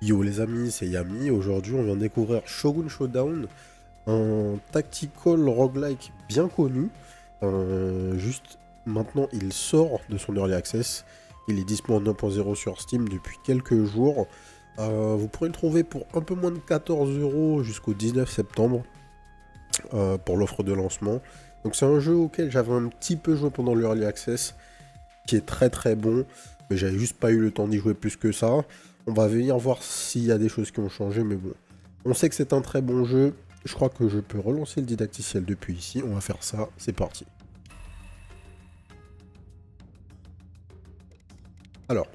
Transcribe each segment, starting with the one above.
Yo les amis, c'est Yami. Aujourd'hui, on vient de découvrir Shogun Showdown, un tactical roguelike bien connu. Juste maintenant, il sort de son early access. Il est disponible en 1.0 sur Steam depuis quelques jours. Vous pourrez le trouver pour un peu moins de 14 € jusqu'au 19 septembre pour l'offre de lancement. Donc c'est un jeu auquel j'avais un petit peu joué pendant l'early access, qui est très très bon, mais j'avais juste pas eu le temps d'y jouer plus que ça. On va venir voir s'il y a des choses qui ont changé, mais bon. On sait que c'est un très bon jeu. Je crois que je peux relancer le didacticiel depuis ici. On va faire ça, c'est parti. Alors,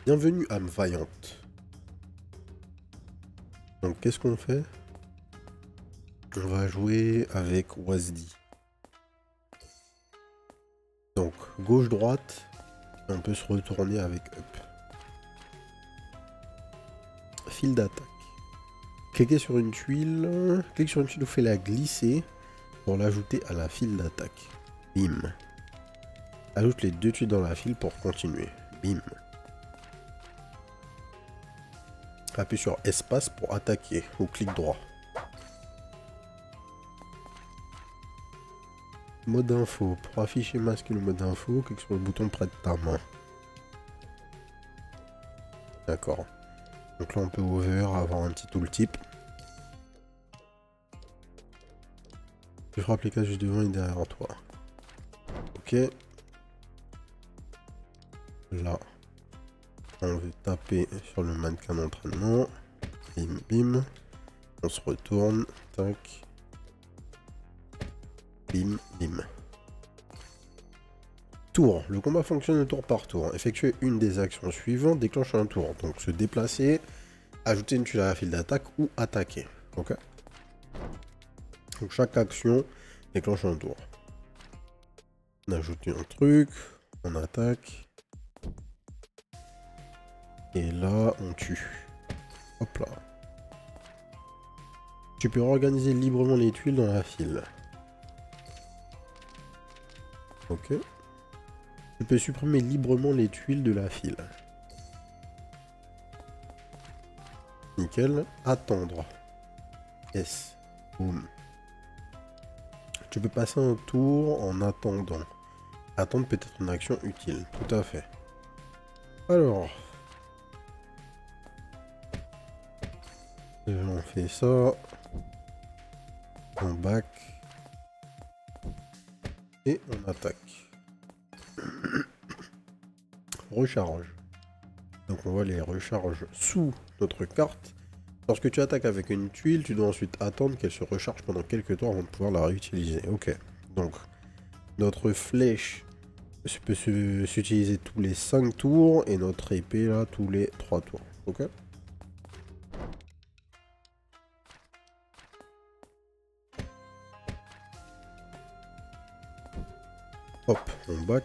bienvenue âme vaillante. Donc qu'est-ce qu'on fait? On va jouer avec Wazdi. Donc gauche-droite, on peut se retourner avec up. File d'attaque. Cliquez sur une tuile. Clique sur une tuile, vous faites la glisser pour l'ajouter à la file d'attaque. Bim. Ajoute les deux tuiles dans la file pour continuer. Bim. Appuie sur espace pour attaquer ou clic droit. Mode info. Pour afficher masquer le mode info, clique sur le bouton près de ta main. D'accord. Donc là on peut over, avoir un petit tooltip. Tu frappes les cases juste devant et derrière toi. Ok. Là. On veut taper sur le mannequin d'entraînement. Bim bim. On se retourne. Tac. Bim bim. Tour. Le combat fonctionne tour par tour. Effectuer une des actions suivantes déclenche un tour. Donc se déplacer, ajouter une tuile à la file d'attaque ou attaquer. Ok. Donc chaque action déclenche un tour. On ajoute un truc. On attaque. Et là, on tue. Hop là. Tu peux organiser librement les tuiles dans la file. Ok. Tu peux supprimer librement les tuiles de la file. Nickel. Attendre. S. Boom. Tu peux passer un tour en attendant. Attendre peut être une action utile. Tout à fait. Alors. On fait ça. On back. Et on attaque. Recharge. Donc on voit les recharges sous notre carte. Lorsque tu attaques avec une tuile, tu dois ensuite attendre qu'elle se recharge pendant quelques temps avant de pouvoir la réutiliser. Ok. Donc notre flèche peut s'utiliser tous les 5 tours et notre épée là tous les 3 tours. Ok. Hop, on back.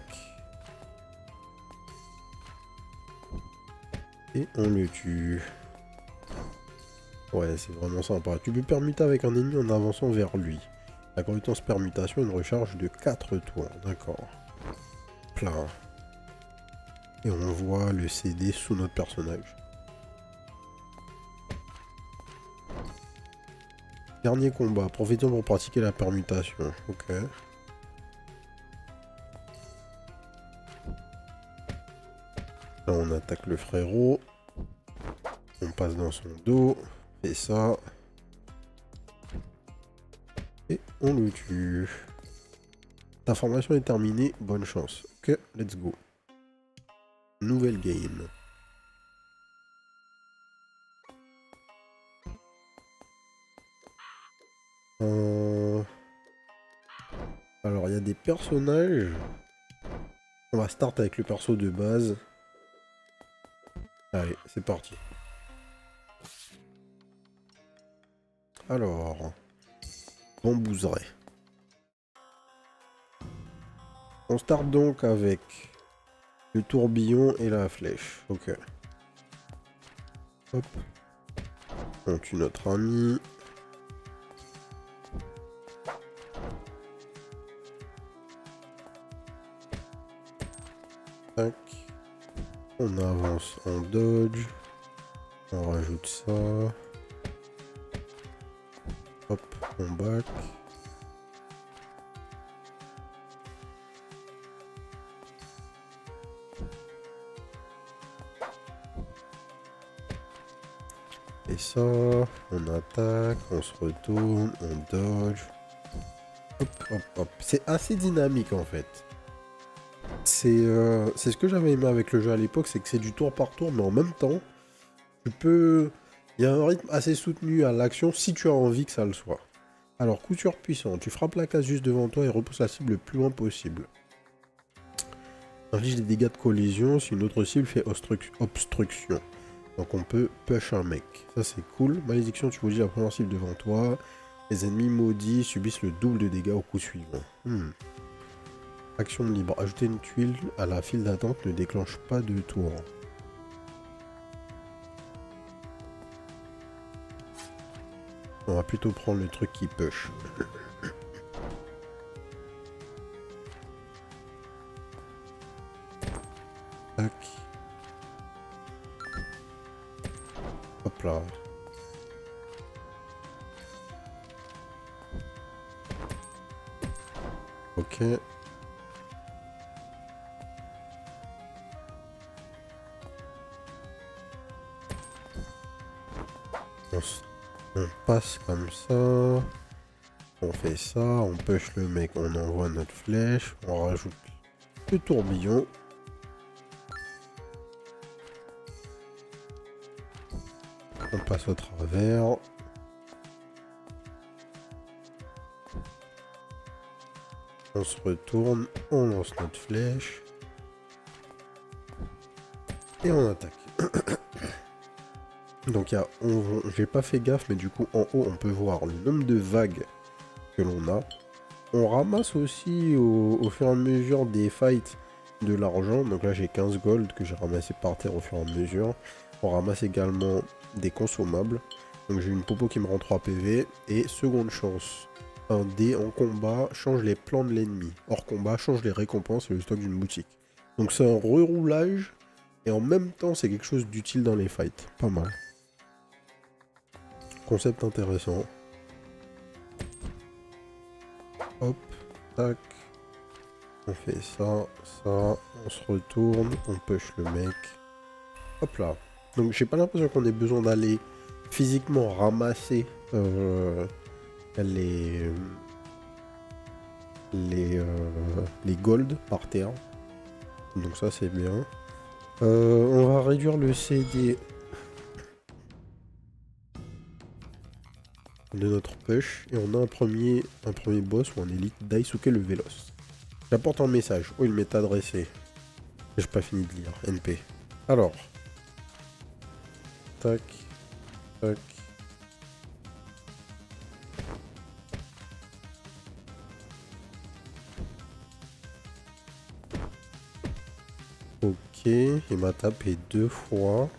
Et on le tue. Ouais, c'est vraiment sympa. Tu peux permuter avec un ennemi en avançant vers lui. La compétence permutation a une recharge de 4 tours. D'accord. Plein. Et on voit le CD sous notre personnage. Dernier combat. Profitons pour pratiquer la permutation. Ok. Là, on attaque le frérot. On passe dans son dos. Fait ça. Et on le tue. Ta formation est terminée. Bonne chance. Ok, let's go. Nouvelle game. Alors, il y a des personnages. On va start avec le perso de base. Allez, c'est parti. Alors, Bambouzeret. On start donc avec le tourbillon et la flèche. Ok. Hop. On tue notre ami. Tac. On avance en dodge. On rajoute ça. Hop, on back. Et ça, on attaque, on se retourne, on dodge. Hop, hop, hop. C'est assez dynamique en fait. C'est ce que j'avais aimé avec le jeu à l'époque, c'est que c'est du tour par tour, mais en même temps, tu peux... Il y a un rythme assez soutenu à l'action si tu as envie que ça le soit. Alors, couture puissant, tu frappes la case juste devant toi et repousses la cible le plus loin possible. Inflige des dégâts de collision si une autre cible fait obstruction. Donc on peut push un mec. Ça c'est cool. Malédiction, tu maudis la première cible devant toi. Les ennemis maudits subissent le double de dégâts au coup suivant. Action libre. Ajouter une tuile à la file d'attente ne déclenche pas de tour. On va plutôt prendre le truc qui push. Tac. Hop là. Ok. On passe comme ça. On fait ça. On push le mec. On envoie notre flèche. On rajoute le tourbillon. On passe au travers. On se retourne, on lance notre flèche. Et on attaque. Donc j'ai pas fait gaffe, mais du coup en haut on peut voir le nombre de vagues que l'on a. On ramasse aussi au fur et à mesure des fights de l'argent. Donc là j'ai 15 gold que j'ai ramassé par terre au fur et à mesure. On ramasse également des consommables. Donc j'ai une popo qui me rend 3 PV. Et seconde chance. Un dé en combat change les plans de l'ennemi. Hors combat change les récompenses et le stock d'une boutique. Donc c'est un reroulage. Et en même temps c'est quelque chose d'utile dans les fights. Pas mal. Concept intéressant. Hop, tac. On fait ça, ça. On se retourne, on push le mec. Hop là. Donc j'ai pas l'impression qu'on ait besoin d'aller physiquement ramasser les gold par terre. Donc ça c'est bien. On va réduire le CD de notre push et on a un premier boss ou un élite Daisuke le Véloce. J'apporte un message. Oh, il m'est adressé. J'ai pas fini de lire. NP. Alors. Tac. Tac. Ok. Il m'a tapé 2 fois.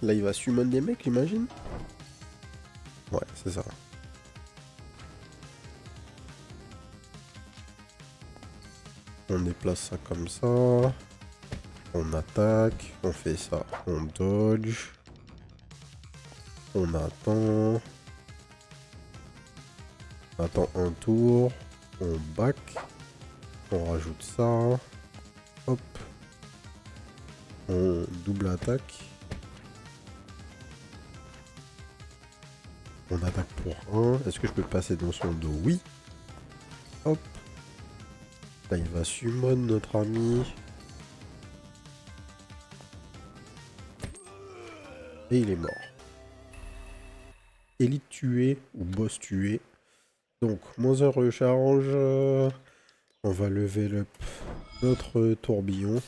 Là, il va summon des mecs, j'imagine. Ouais, c'est ça. On déplace ça comme ça. On attaque. On fait ça. On dodge. On attend. On attend un tour. On back. On rajoute ça. Hop. On double attaque. On attaque pour 1. Est-ce que je peux passer dans son dos? Oui. Hop. Là, il va summon notre ami. Et il est mort. Élite tuée ou boss tué. Donc, moins un recharge. On va level up notre tourbillon.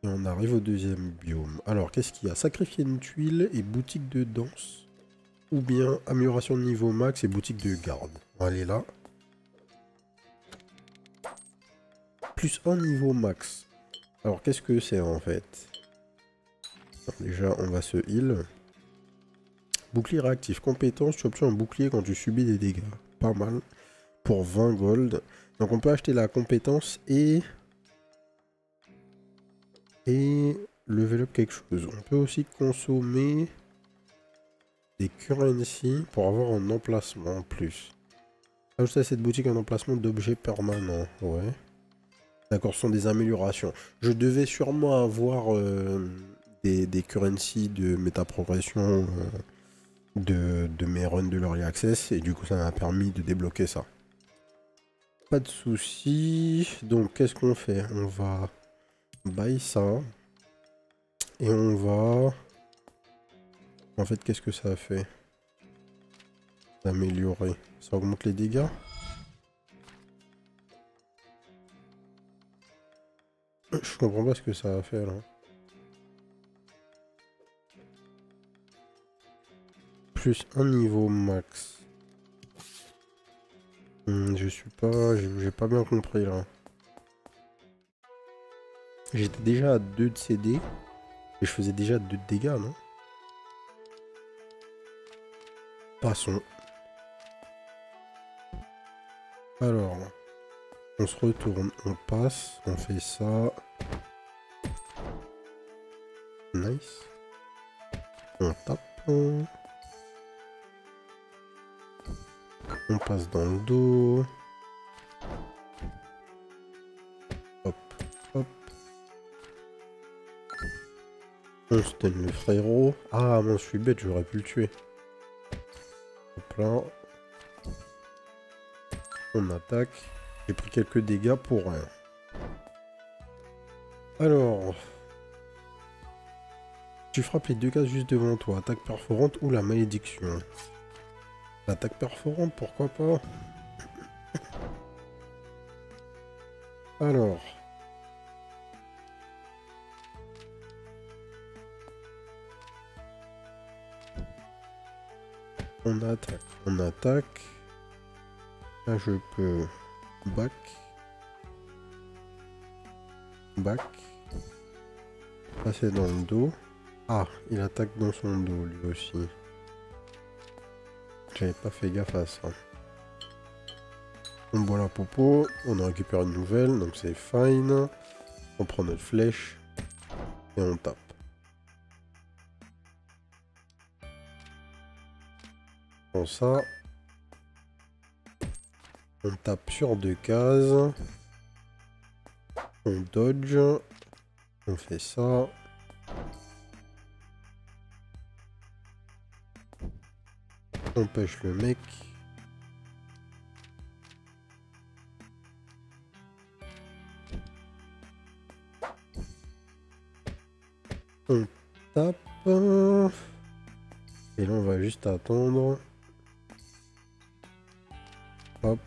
Et on arrive au deuxième biome. Alors, qu'est-ce qu'il y a? Sacrifier une tuile et boutique de danse. Ou bien amélioration de niveau max et boutique de garde. On va aller là. Plus un niveau max. Alors qu'est-ce que c'est en fait? Alors, déjà on va se heal. Bouclier réactif. Compétence, tu obtiens un bouclier quand tu subis des dégâts. Pas mal. pour 20 gold. Donc on peut acheter la compétence et level up quelque chose. On peut aussi consommer des currency pour avoir un emplacement en plus. Ajouter à cette boutique un emplacement d'objets permanents. Ouais. D'accord, ce sont des améliorations. Je devais sûrement avoir des currency de métaprogression de mes runs de l'Early Access. Et du coup, ça m'a permis de débloquer ça. Pas de soucis. Donc, qu'est-ce qu'on fait? On va buy ça. Et on va... En fait, qu'est-ce que ça a fait? Améliorer. Ça augmente les dégâts? Je comprends pas ce que ça a fait là. Plus un niveau max. Je suis pas... J'ai pas bien compris là. J'étais déjà à 2 de CD. Et je faisais déjà 2 de dégâts, non? Passons. Alors, on se retourne, on passe, on fait ça. Nice. On tape. On passe dans le dos. Hop, hop. On stun le frérot. Ah, moi je suis bête, j'aurais pu le tuer. Hop là. On attaque. J'ai pris quelques dégâts pour rien. Alors. Tu frappes les deux cases juste devant toi. Attaque perforante ou la malédiction. L'attaque perforante, pourquoi pas. Alors. On attaque, on attaque. Là, je peux back. Back. Passer dans le dos. Ah, il attaque dans son dos, lui aussi. J'avais pas fait gaffe à ça. On boit la popo. On en récupère une nouvelle, donc c'est fine. On prend notre flèche. Et on tape. Prends ça. On tape sur 2 cases. On dodge. On fait ça. On pêche le mec. On tape. Et là on va juste attendre. Hop.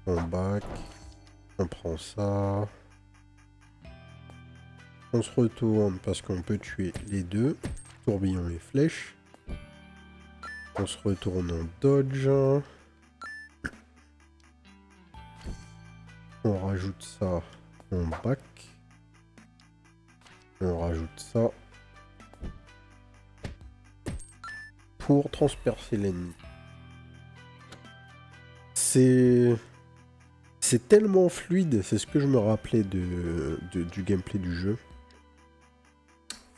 On back. On prend ça. On se retourne parce qu'on peut tuer les deux. Tourbillon et flèche. On se retourne en dodge. On rajoute ça en back. On rajoute ça. Pour transpercer l'ennemi. C'est tellement fluide, c'est ce que je me rappelais du gameplay du jeu.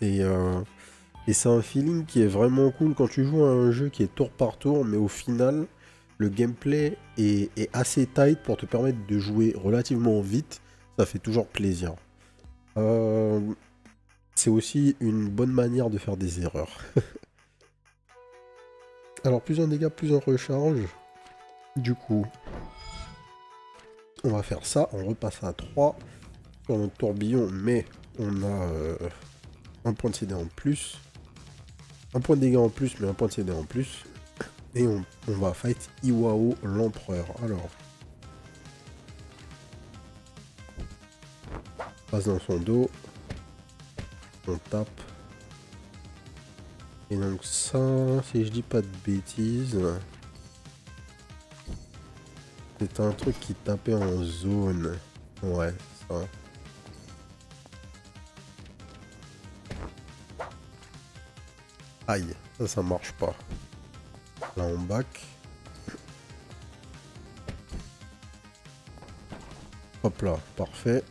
Et c'est un feeling qui est vraiment cool quand tu joues à un jeu qui est tour par tour, mais au final, le gameplay est assez tight pour te permettre de jouer relativement vite. Ça fait toujours plaisir. C'est aussi une bonne manière de faire des erreurs. Alors, plus un dégât, plus un recharge. Du coup, on va faire ça. On repasse à 3 sur notre tourbillon, mais on a un point de CD en plus. Un point de dégâts en plus, mais un point de CD en plus. Et on va fight Iwao, l'empereur. Alors, on passe dans son dos. On tape. Et donc ça, si je dis pas de bêtises, c'est un truc qui tapait en zone. Ouais, ça. Aïe, ça marche pas. Là on back. Hop là, parfait.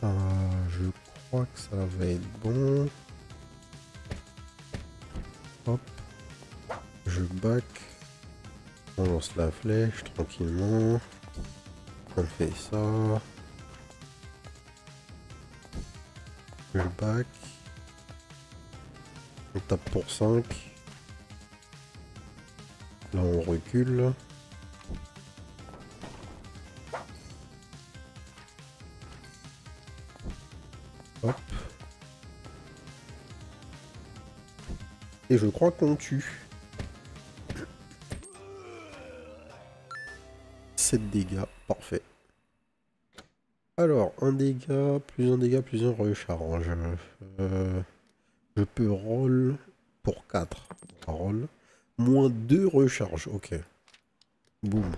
Je crois que ça va être bon. Hop. Je back. On lance la flèche tranquillement. On fait ça. Je back. On tape pour 5. Là on recule. Hop. Et je crois qu'on tue. 7 dégâts, parfait. Alors, un dégât, plus un recharge. Je peux roll pour 4. Roll. Moins 2 recharges, ok. Boum.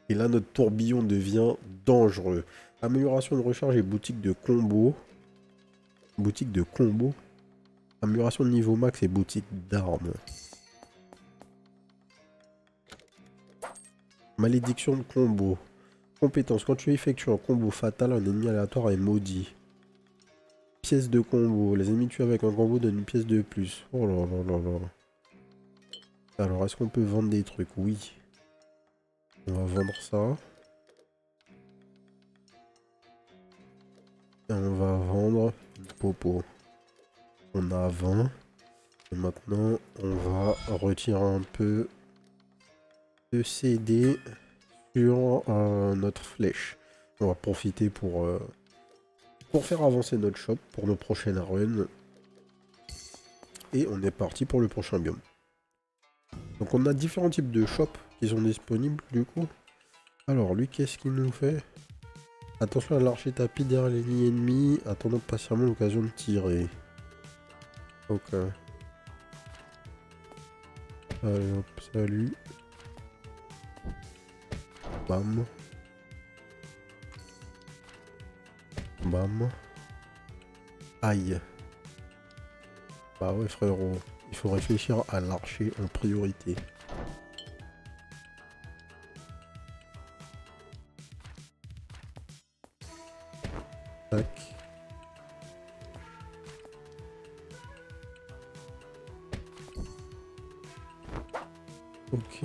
Et là, notre tourbillon devient dangereux. Amélioration de recharge et boutique de combo. Boutique de combo. Amélioration de niveau max et boutique d'armes. Malédiction de combo. Compétence. Quand tu effectues un combo fatal, un ennemi aléatoire est maudit. Pièce de combo. Les ennemis tués avec un combo donnent une pièce de plus. Oh là là là là. Alors, est-ce qu'on peut vendre des trucs? Oui. On va vendre ça. Et on va vendre une popo. On a 20. Et maintenant, on va retirer un peu de CD sur notre flèche. On va profiter pour faire avancer notre shop pour nos prochaines runs. Et on est parti pour le prochain biome. Donc on a différents types de shops qui sont disponibles du coup. Alors lui, qu'est-ce qu'il nous fait? Attention à l'archer tapis derrière les lignes ennemies, attendant patiemment l'occasion de tirer. Ok. Allez hop, salut. Bam. Bam. Aïe. Bah ouais frérot, il faut réfléchir à l'archer en priorité. Tac. Ok.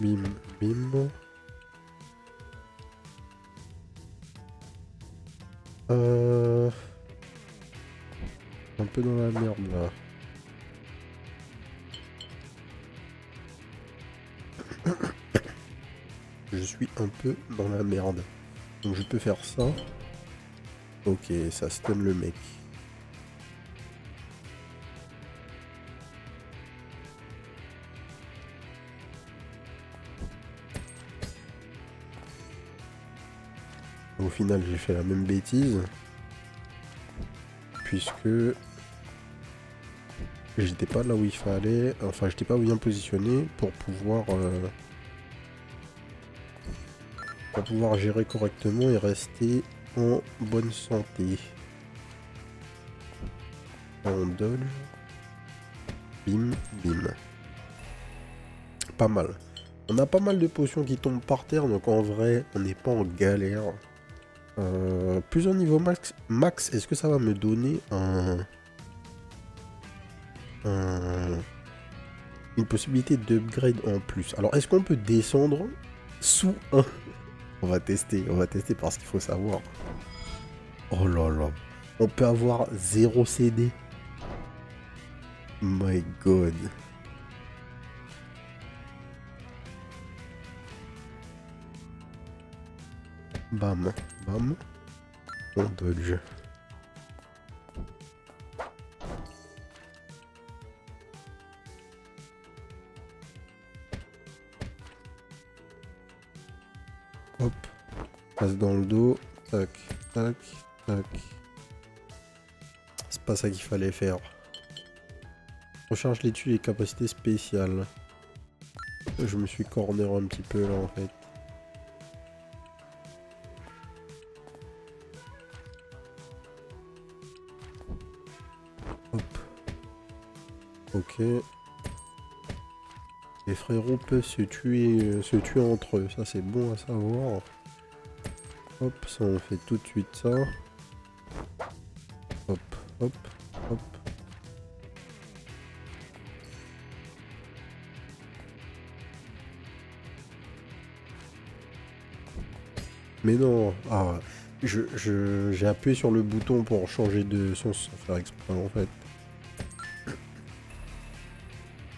Bim, bim. Un peu dans la merde là. Je suis un peu dans la merde. Donc je peux faire ça. Ok, ça stun le mec. Au final, j'ai fait la même bêtise. Puisque j'étais pas là où il fallait. Enfin, j'étais pas bien positionné pour pouvoir gérer correctement et rester en bonne santé. On dodge. Bim, bim. Pas mal. On a pas mal de potions qui tombent par terre, donc en vrai, on n'est pas en galère. Plusieurs niveaux max, est-ce que ça va me donner une possibilité d'upgrade en plus? Alors, est-ce qu'on peut descendre sous 1? On va tester parce qu'il faut savoir. Oh là là. On peut avoir 0 CD. My God. Bam, bam. On dodge. Hop. Passe dans le dos. Tac, tac, tac. C'est pas ça qu'il fallait faire. Recharge les tuiles et capacités spéciales. Je me suis corner un petit peu là en fait. Ok. Les frérots peuvent se tuer entre eux. Ça, c'est bon à savoir. Hop, ça, on fait tout de suite ça. Hop, hop, hop. Mais non, ah, j'ai appuyé sur le bouton pour changer de sens sans faire exprès en fait.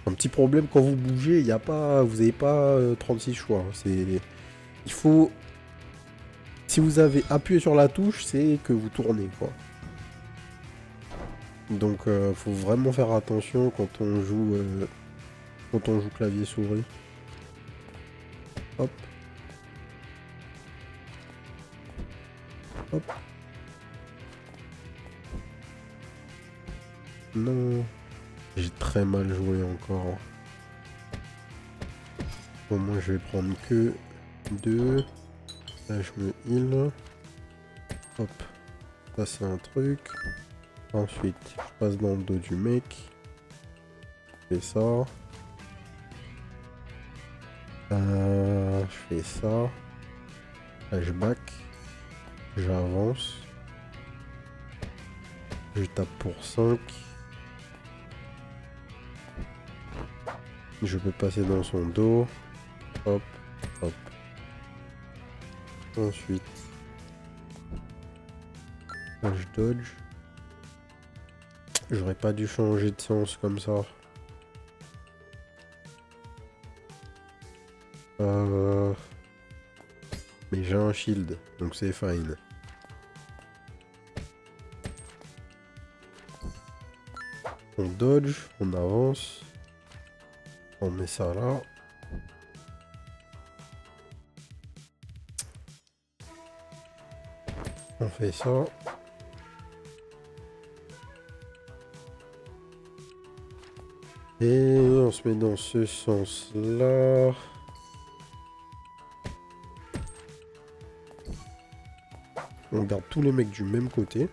Un petit problème quand vous bougez, y a pas, vous n'avez pas 36 choix. Il faut, si vous avez appuyé sur la touche, c'est que vous tournez quoi. Donc faut vraiment faire attention quand on joue clavier souris. Hop. Hop. Non. J'ai très mal joué encore. Au moins je vais prendre que 2. Là je me heal. Hop. Ça c'est un truc. Ensuite je passe dans le dos du mec. Je fais ça. Je fais ça. Là je back. J'avance. Je tape pour 5. Je peux passer dans son dos. Hop, hop. Ensuite, là, je dodge. J'aurais pas dû changer de sens comme ça. Mais j'ai un shield, donc c'est fine. On dodge, on avance. On met ça là. On fait ça. Et on se met dans ce sens-là. On garde tous les mecs du même côté.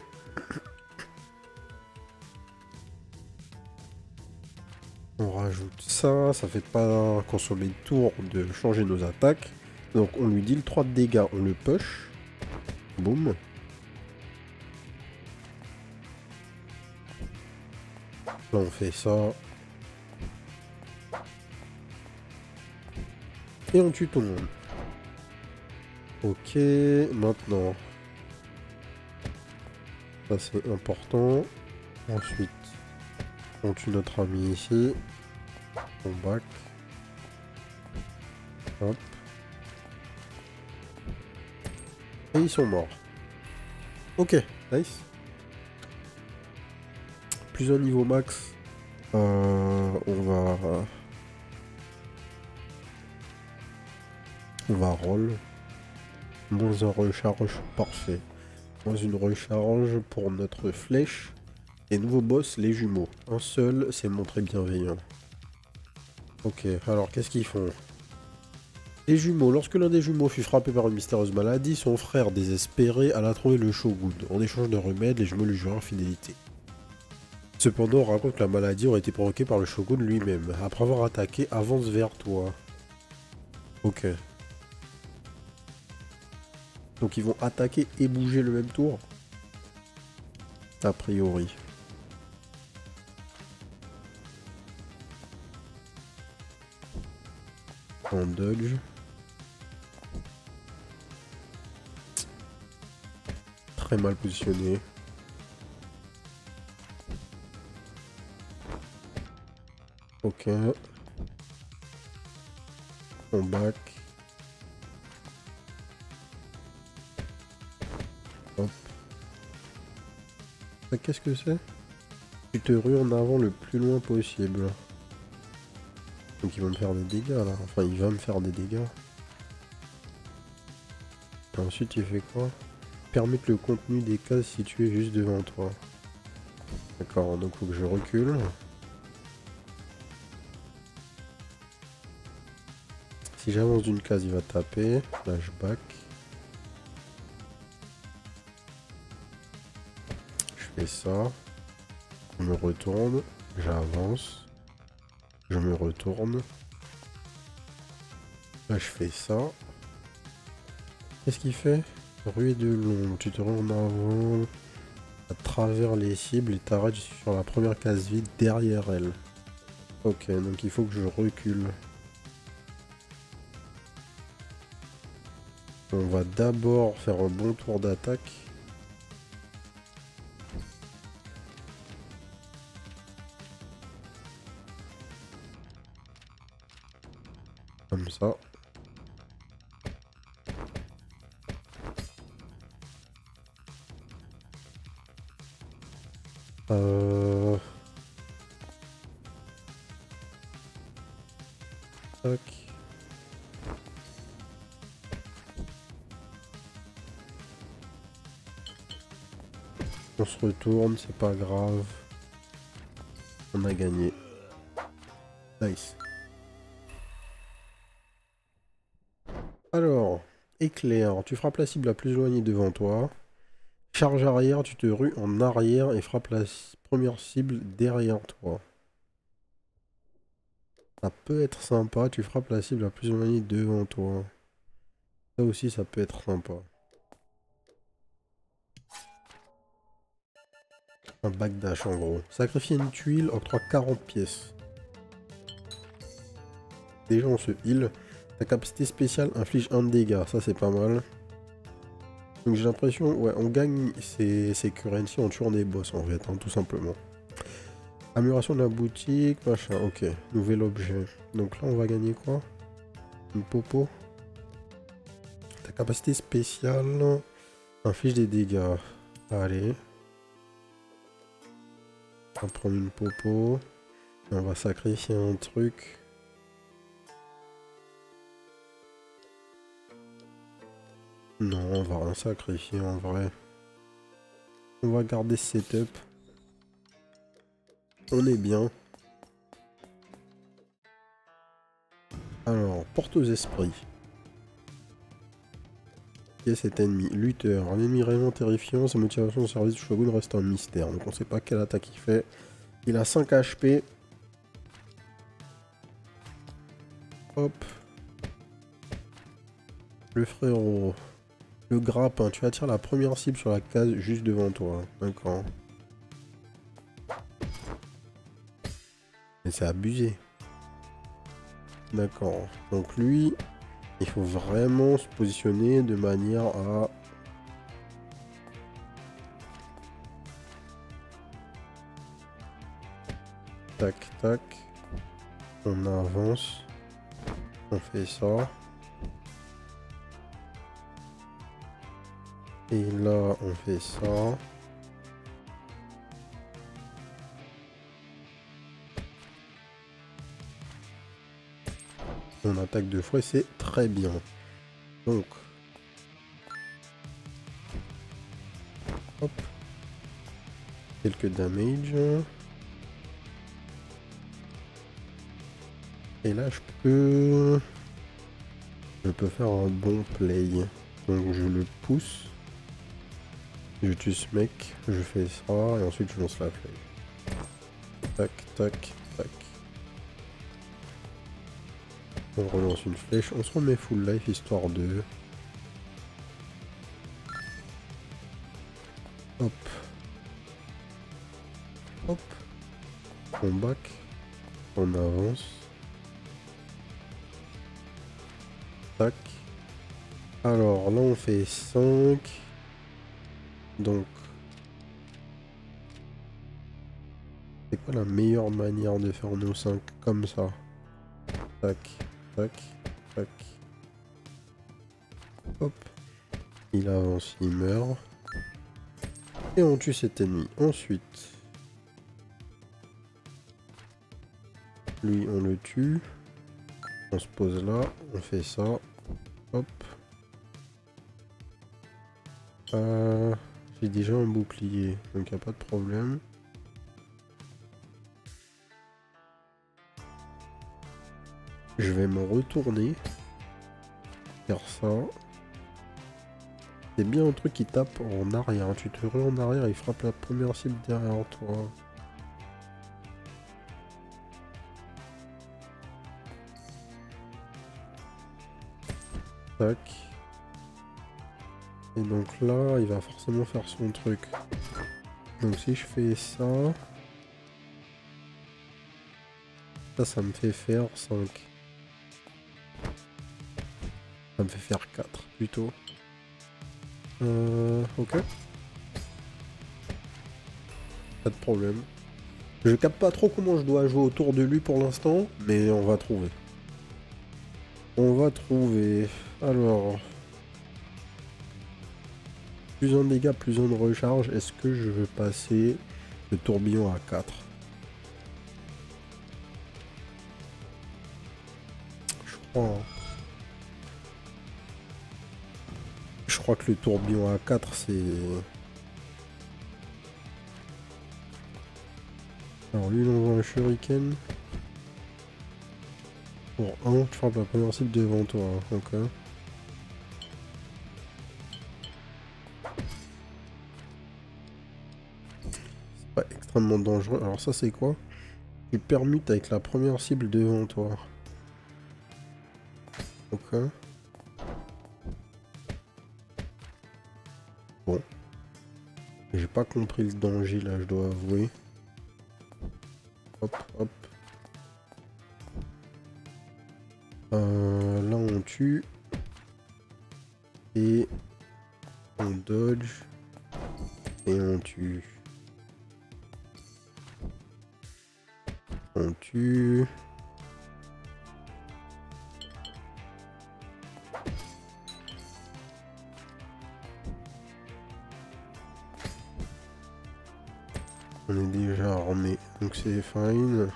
On rajoute ça, ça fait pas consommer de tour de changer nos attaques. Donc on lui deal 3 de dégâts, on le push. Boum. Là on fait ça. Et on tue tout le monde. Ok, maintenant. Ça c'est important. Ensuite, on tue notre ami ici. On back. Hop. Et ils sont morts. Ok, nice. Plus un niveau max. On va roll. Moins un recharge, parfait. Moins une recharge pour notre flèche. Et nouveau boss, les jumeaux. Un seul, c'est montré bienveillant. Ok, alors qu'est-ce qu'ils font? Les jumeaux. Lorsque l'un des jumeaux fut frappé par une mystérieuse maladie, son frère désespéré alla trouver le shogun. En échange de remèdes, les jumeaux lui jurèrent fidélité. Cependant, on raconte que la maladie aurait été provoquée par le shogun lui-même. Après avoir attaqué, avance vers toi. Ok. Donc ils vont attaquer et bouger le même tour? A priori. On dodge. Très mal positionné. Ok. On back. Hop. Qu'est-ce que c'est? Tu te rues en avant le plus loin possible. Donc ils vont me faire des dégâts là. Enfin il va me faire des dégâts. Et ensuite il fait quoi? Permettre le contenu des cases situées juste devant toi. D'accord, donc faut que je recule. Si j'avance d'une case, il va taper. Là, je back. Je fais ça. Je me retourne. J'avance. Je me retourne. Là, je fais ça. Qu'est-ce qu'il fait? Ruée de l'ombre. Tu te rends en avant à travers les cibles et t'arrêtes sur la première case vide derrière elle. Ok, donc il faut que je recule. On va d'abord faire un bon tour d'attaque. Comme ça. Tac. On se retourne, c'est pas grave. On a gagné. Nice. Alors, éclair, tu frappes la cible la plus éloignée devant toi. Charge arrière, tu te rues en arrière et frappes la première cible derrière toi. Ça peut être sympa, tu frappes la cible la plus éloignée devant toi. Ça aussi, ça peut être sympa. Un backdash en gros. Sacrifier une tuile, octroie 40 pièces. Déjà, on se heal. Ta capacité spéciale inflige 1 de dégâts, ça c'est pas mal. Donc j'ai l'impression, ouais, on gagne ces currency en tuant des boss en fait, hein, tout simplement. Amélioration de la boutique, machin, ok. Nouvel objet. Donc là, on va gagner quoi? Une popo. Ta capacité spéciale inflige des dégâts. Allez. On va prendre une popo. Et on va sacrifier un truc. Non, on va rien sacrifier en vrai. On va garder ce setup. On est bien. Alors, porte aux esprits. Qui est cet ennemi? Lutteur. Un ennemi réellement terrifiant. Sa motivation au service du Shogun reste un mystère. Donc on sait pas quelle attaque il fait. Il a 5 HP. Hop. Le frérot. Le grappin. Tu attires la première cible sur la case juste devant toi. D'accord. Mais c'est abusé. D'accord. Donc lui, il faut vraiment se positionner de manière à... Tac, tac. On avance. On fait ça. Et là, on fait ça. On attaque 2 fois et c'est très bien. Donc. Hop. Quelques damage. Et là, je peux faire un bon play. Donc je le pousse. Je tue ce mec, je fais ça, et ensuite je lance la flèche. Tac, tac, tac. On relance une flèche, on se remet full life histoire de... Hop. Hop. On back. On avance. Tac. Alors là on fait 5. Donc, c'est quoi la meilleure manière de faire nos 5 comme ça? Tac, tac, tac. Hop. Il avance, il meurt. Et on tue cet ennemi. Ensuite, lui, on le tue. On se pose là, on fait ça. Hop. J'ai déjà un bouclier, donc il n'y a pas de problème. Je vais me retourner. Faire ça. C'est bien un truc qui tape en arrière. Tu te rends en arrière et il frappe la première cible derrière toi. Tac. Et donc là, il va forcément faire son truc. Donc si je fais ça... Ça me fait faire 5. Ça me fait faire 4 plutôt. Ok. Pas de problème. Je capte pas trop comment je dois jouer autour de lui pour l'instant, mais on va trouver. On va trouver. Alors... Plus un dégât, plus un de recharge. Est-ce que je veux passer le tourbillon à 4? Je crois. Hein. Je crois que le tourbillon à 4 c'est... Alors lui il envoie un shuriken. Pour 1, tu frappes la première cible devant toi. Hein. Ok. C'est pas extrêmement dangereux. Alors ça c'est quoi? Tu permutes avec la première cible devant toi. Ok. Bon. J'ai pas compris le danger là, je dois avouer. Hop, hop. Là on tue. Et on dodge. Et on tue. On tue. On est déjà armé, donc c'est fine.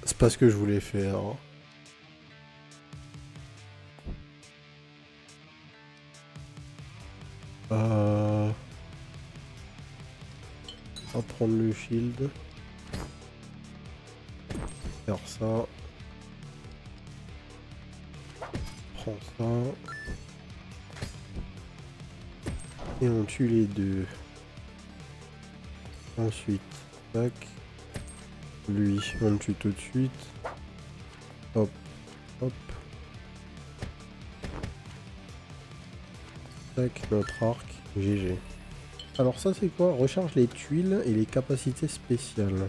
C'est pas ce que je voulais faire. On va prendre le shield. Faire ça. Prends ça. Et on tue les deux. Ensuite, tac. Lui, on le tue tout de suite. Hop, hop. Tac, notre arc. GG. Alors ça c'est quoi? Recharge les tuiles et les capacités spéciales.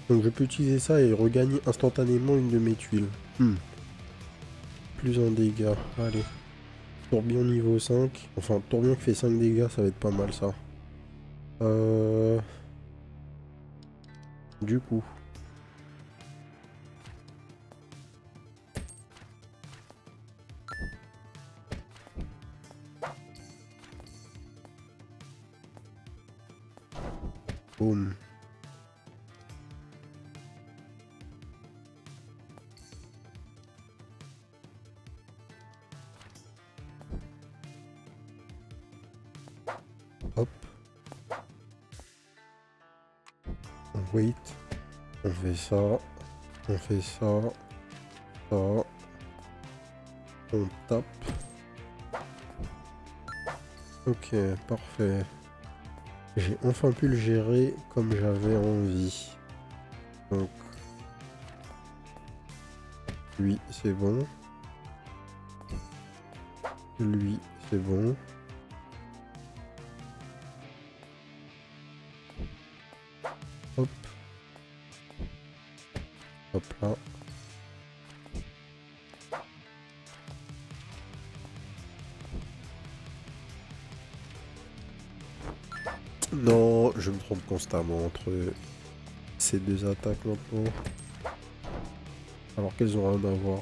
Donc je peux utiliser ça et regagner instantanément une de mes tuiles. Plus un dégât. Allez. Tourbillon niveau 5. Enfin, tourbillon qui fait 5 dégâts, ça va être pas mal ça. Du coup. Boum. Hop. On wait. On fait ça. On fait ça. Ça. On tape. Ok, parfait. J'ai enfin pu le gérer comme j'avais envie. Donc, lui, c'est bon. Lui, c'est bon. Hop. Hop là. Non, je me trompe constamment entre ces deux attaques maintenant. Alors qu'elles ont rien à voir.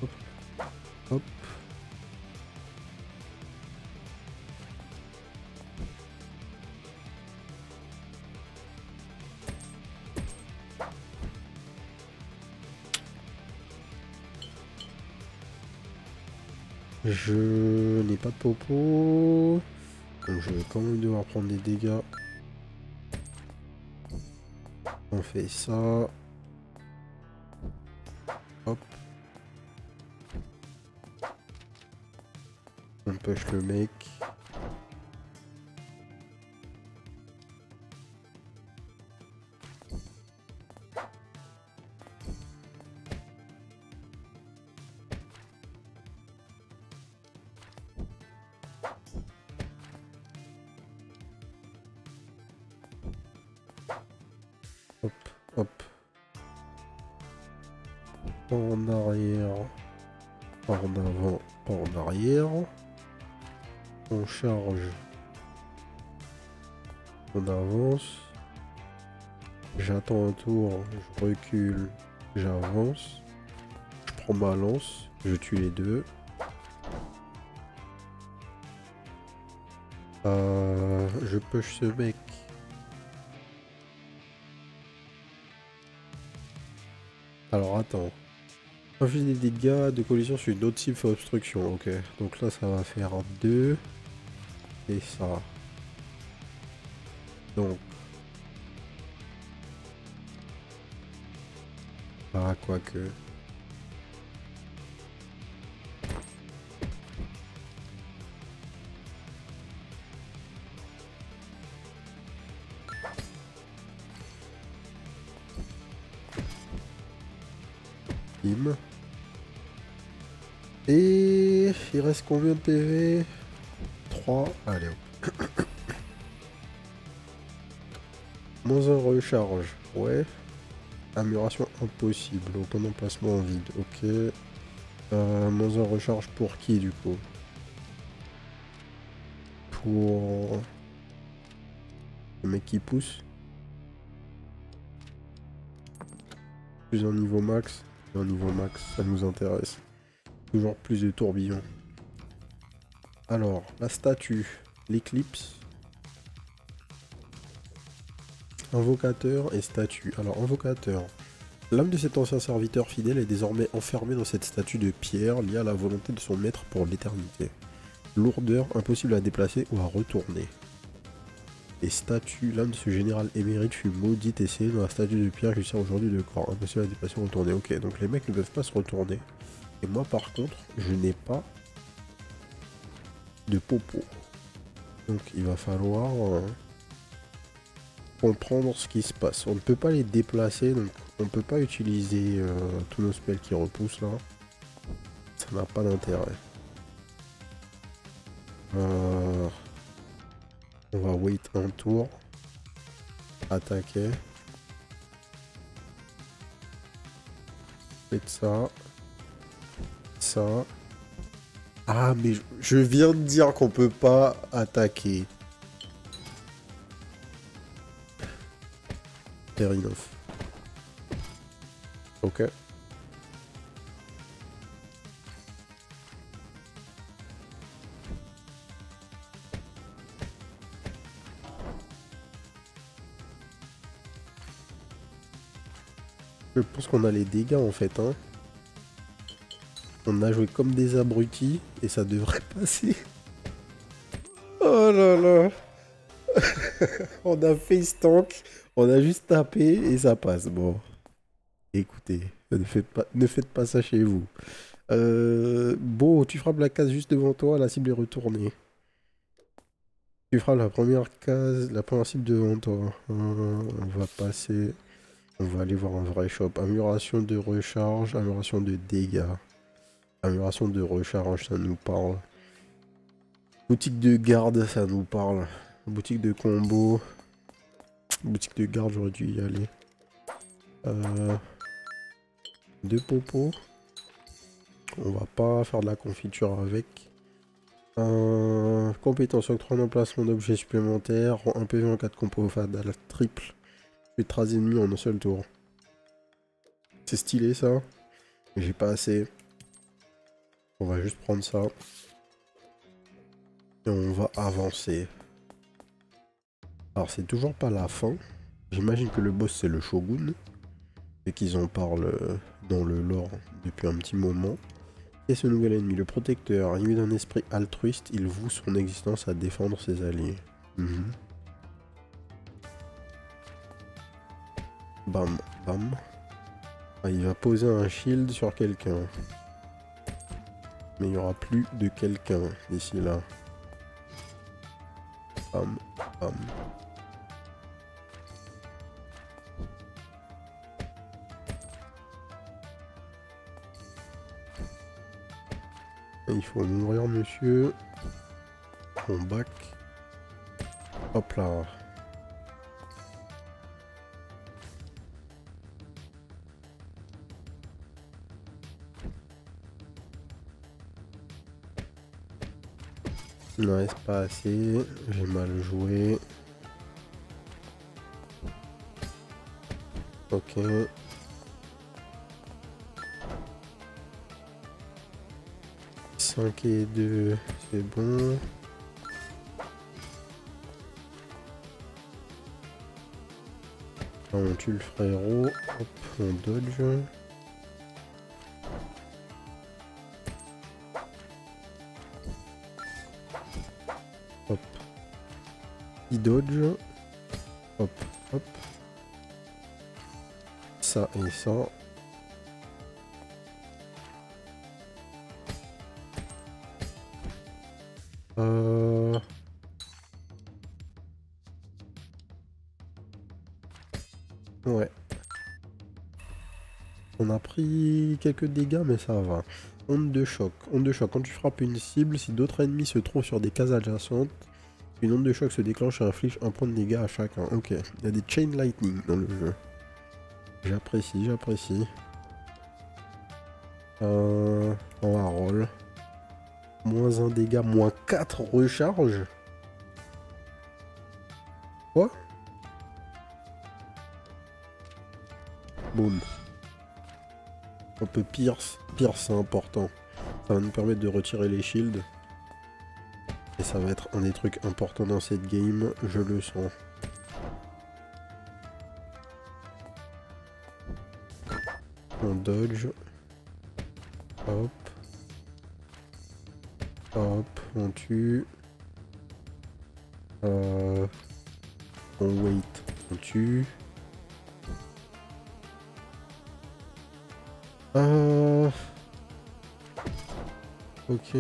Hop. Hop. Je n'ai pas de popo. Donc je vais quand même devoir prendre des dégâts. On fait ça. Hop. On push le mec. Hop, hop. Pas en arrière. Pas en avant, pas en arrière. On charge. On avance. J'attends un tour. Je recule. J'avance. Je prends ma lance. Je tue les deux. Je push ce mec. Alors attends. Inflige des dégâts de collision sur une autre cible fait obstruction. Ok. Donc là ça va faire 2. Et ça. Donc. Ah quoique. Bim. Et il reste combien de PV? 3. Allez hop. Moins un recharge. Ouais. Amélioration impossible. Aucun emplacement en vide. Ok. Moins un recharge pour qui du coup? Pour le mec qui pousse. Plus un niveau max. Un niveau max, ça nous intéresse. Toujours plus de tourbillons. Alors, la statue. L'éclipse. Invocateur et statue. Alors, invocateur. L'âme de cet ancien serviteur fidèle est désormais enfermée dans cette statue de pierre liée à la volonté de son maître pour l'éternité. Lourdeur, impossible à déplacer ou à retourner. Et statue, l'âme de ce général émérite fut maudite et scellée dans la statue de pierre qui sert aujourd'hui de corps. Impossible à déplacer ou retourner. Ok, donc les mecs ne peuvent pas se retourner. Et moi par contre, je n'ai pas de popo. Donc il va falloir comprendre ce qui se passe. On ne peut pas les déplacer, donc on ne peut pas utiliser tous nos spells qui repoussent là. Ça n'a pas d'intérêt. On va wait un tour. Attaquer. Faites ça. Ça. Ah mais je viens de dire qu'on peut pas attaquer. Fair enough. Ok. Je pense qu'on a les dégâts en fait, hein. On a joué comme des abrutis et ça devrait passer. Oh là là. On a face tank, on a juste tapé et ça passe. Bon, écoutez, ne faites pas ça chez vous. Bon, tu frappes la case juste devant toi, la cible est retournée. Tu frappes la première case, la première cible devant toi. On va passer. On va aller voir un vrai shop. Amélioration de recharge, amélioration de dégâts. Amélioration de recharge, ça nous parle. Boutique de garde, ça nous parle. Boutique de combo. Boutique de garde, j'aurais dû y aller. Deux popos. On va pas faire de la confiture avec. Compétence octroie un emplacement d'objets supplémentaires. Un PV en 4 compos fatal triple. Fait 13 ennemis en un seul tour. C'est stylé ça. Mais j'ai pas assez. On va juste prendre ça. Et on va avancer. Alors c'est toujours pas la fin. J'imagine que le boss c'est le Shogun. Et qu'ils en parlent dans le lore depuis un petit moment. Et ce nouvel ennemi, le protecteur, animé d'un esprit altruiste, il voue son existence à défendre ses alliés. Bam, bam. Ah, il va poser un shield sur quelqu'un. Mais il n'y aura plus de quelqu'un d'ici là. Bam, bam. Il faut mourir, monsieur. On back. Hop là. Non, c'est pas assez. J'ai mal joué. Ok. 5 et 2, c'est bon. On tue le frérot. Hop, on dodge. Hop. Il dodge. Hop, hop. Ça et ça. Ouais. On a pris quelques dégâts, mais ça va. Onde de choc. Onde de choc. Quand tu frappes une cible, si d'autres ennemis se trouvent sur des cases adjacentes, une onde de choc se déclenche et inflige un point de dégâts à chacun. Ok. Il y a des chain lightning dans le jeu. J'apprécie, j'apprécie. On va roll. Moins 1 dégât, moins 4 recharge. Quoi? Boum. Un peu pierce. Pierce, c'est important. Ça va nous permettre de retirer les shields. Et ça va être un des trucs importants dans cette game, je le sens. On dodge. Hop. Hop, on tue. On wait, on tue. Ok.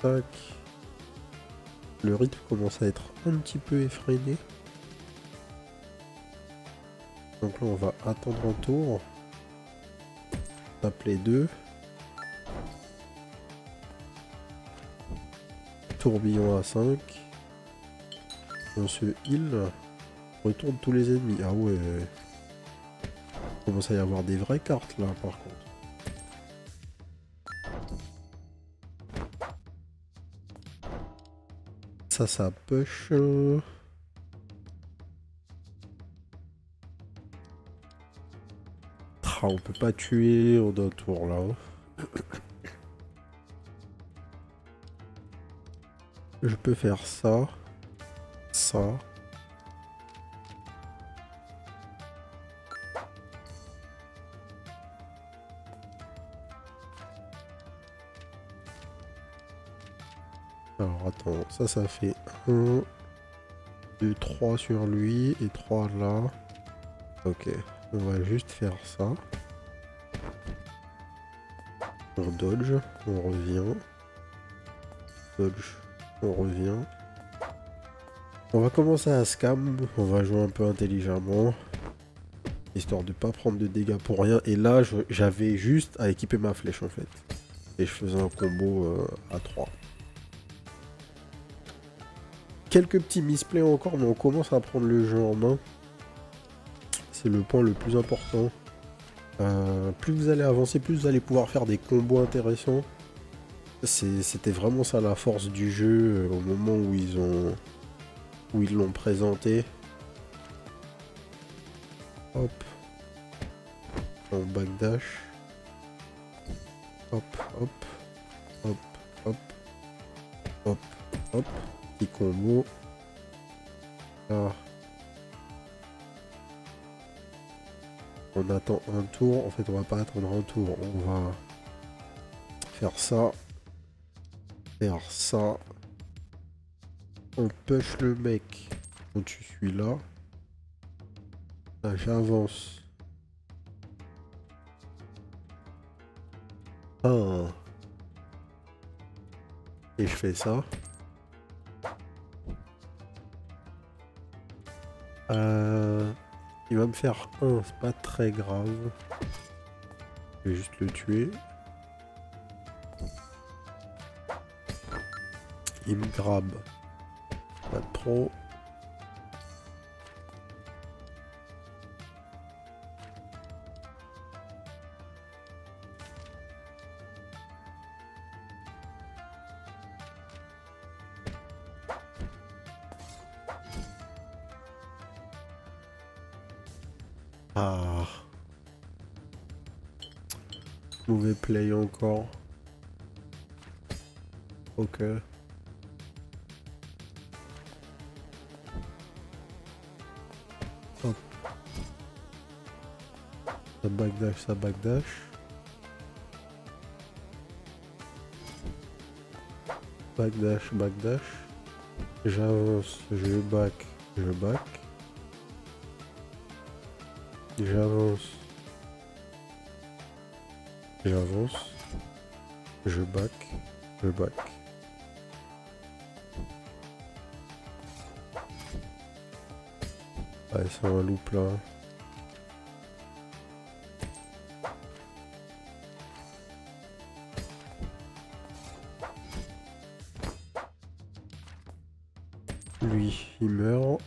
Tac. Le rythme commence à être un petit peu effréné. Donc là on va attendre un tour. Appeler 2. Tourbillon à 5. On se heal. Retourne tous les ennemis. Ah ouais. Il commence à y avoir des vraies cartes là par contre. Ça push. Ah, on peut pas tuer au d'un tour là. Je peux faire ça. Ça. Alors attends, ça fait 1, 2, 3 sur lui et 3 là. Ok, on va juste faire ça. On dodge, on revient. Dodge, on revient. On va commencer à scam, on va jouer un peu intelligemment. Histoire de pas prendre de dégâts pour rien. Et là, j'avais juste à équiper ma flèche en fait. Et je faisais un combo à 3. Quelques petits misplays encore, mais on commence à prendre le jeu en main. C'est le point le plus important. Plus vous allez avancer, plus vous allez pouvoir faire des combos intéressants. C'était vraiment ça la force du jeu au moment où ils l'ont présenté. Hop. On backdash. Hop, hop. Hop, hop. Hop, hop. Petit combo. Là. On attend un tour. En fait, on va pas attendre un tour. On va faire ça. Faire ça. On push le mec. Quand tu suis là. Là, j'avance. Ah. Et je fais ça. Il va me faire un, c'est pas très grave. Je vais juste le tuer. Il me grabe. Pas trop. Ah. Mauvais play encore. Ok. Hop. Ça backdash, ça backdash. Backdash, backdash. J'avance, je back, je back. J'avance. J'avance. Je back, je back. Ouais, c'est un loop là. Lui, il meurt.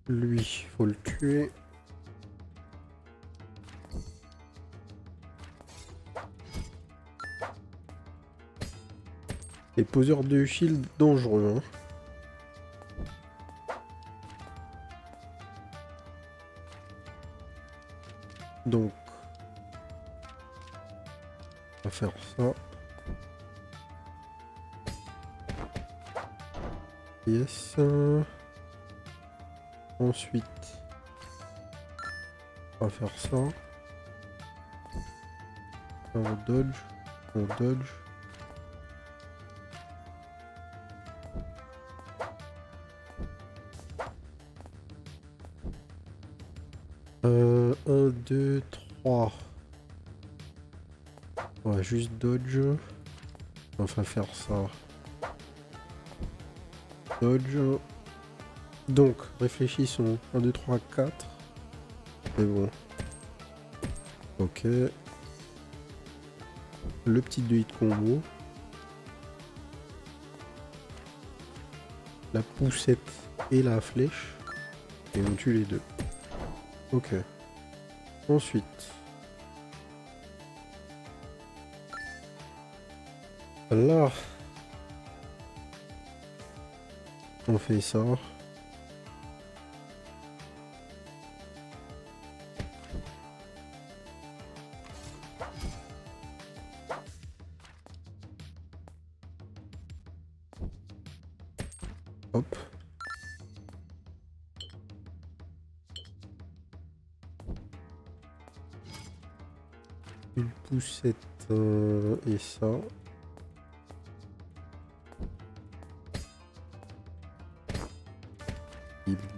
Lui, faut le tuer. Les poseurs de shield dangereux, hein. Donc, on va faire ça. Yes. Ensuite, on va faire ça. On dodge. On dodge. Un, deux, trois. On va juste dodge. On va faire ça. Dodge. Donc, réfléchissons. 1, 2, 3, 4. C'est bon. Ok. Le petit 2 hit combo. La poussette et la flèche. Et on tue les deux. Ok. Ensuite. Là. On fait ça. Hop. Une poussette et ça.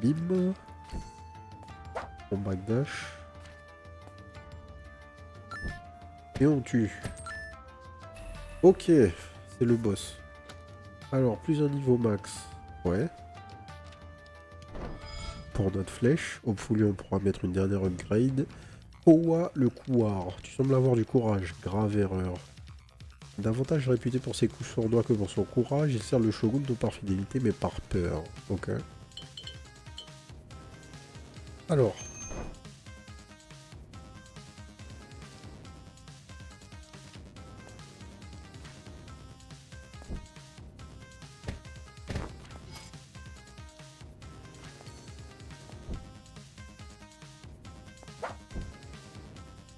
Bim bim. On backdash. Et on tue. Ok, c'est le boss. Alors, plus un niveau max. Ouais. Pour notre flèche. Hopefully, on pourra mettre une dernière upgrade. Owa le couard. Tu sembles avoir du courage. Grave erreur. Davantage réputé pour ses coups sournois que pour son courage, il sert le shogun non par fidélité mais par peur. Ok. Alors.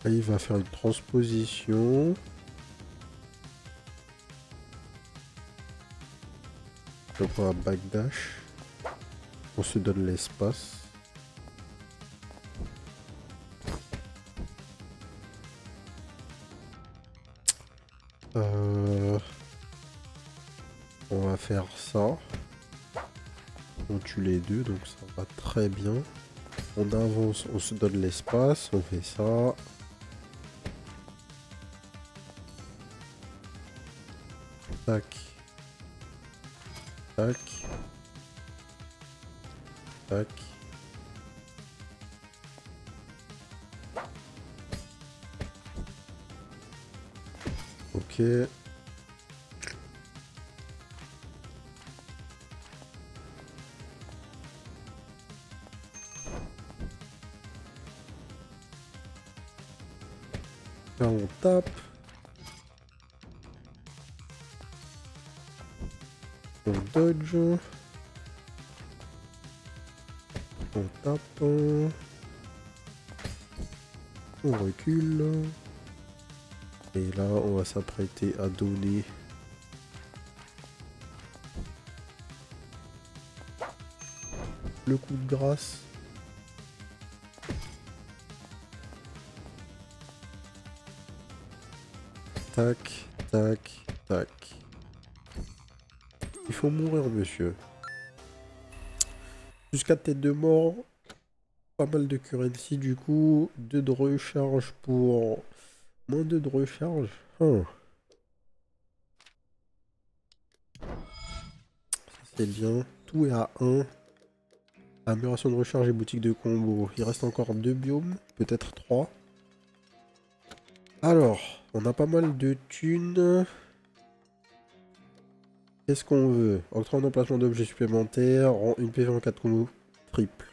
Là, il va faire une transposition. Je prends un backdash. On se donne l'espace. On va faire ça. On tue les deux, donc ça va très bien. On avance, on se donne l'espace, on fait ça. Tac. Tac. Tac. Ok. Là on tape. On dodge. On tape. On recule. Et là on va s'apprêter à donner le coup de grâce. Tac, tac, tac. Il faut mourir, monsieur. Jusqu'à tête de mort. Pas mal de currency du coup. 2 de recharge pour... Moins 2 de recharge. Oh. C'est bien. Tout est à 1. Amélioration de recharge et boutique de combo. Il reste encore 2 biomes. Peut-être 3. Alors, on a pas mal de thunes. Qu'est-ce qu'on veut? Octroi un emplacement d'objets supplémentaires. Rend une PV en 4 combos triple.